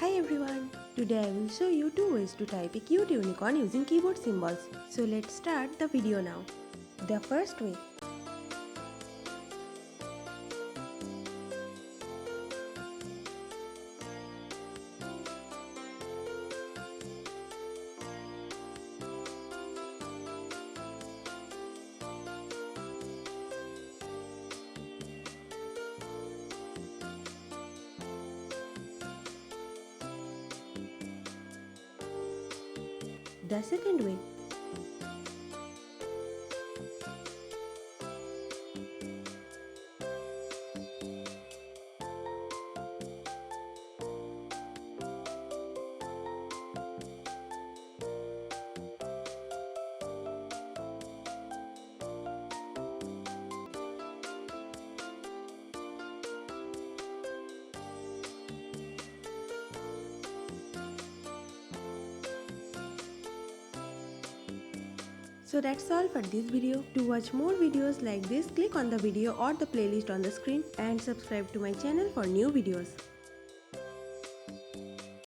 Hi everyone! Today I will show you two ways to type a cute unicorn using keyboard symbols. So let's start the video now. The first way. The second way. So that's all for this video. To watch more videos like this, click on the video or the playlist on the screen and subscribe to my channel for new videos.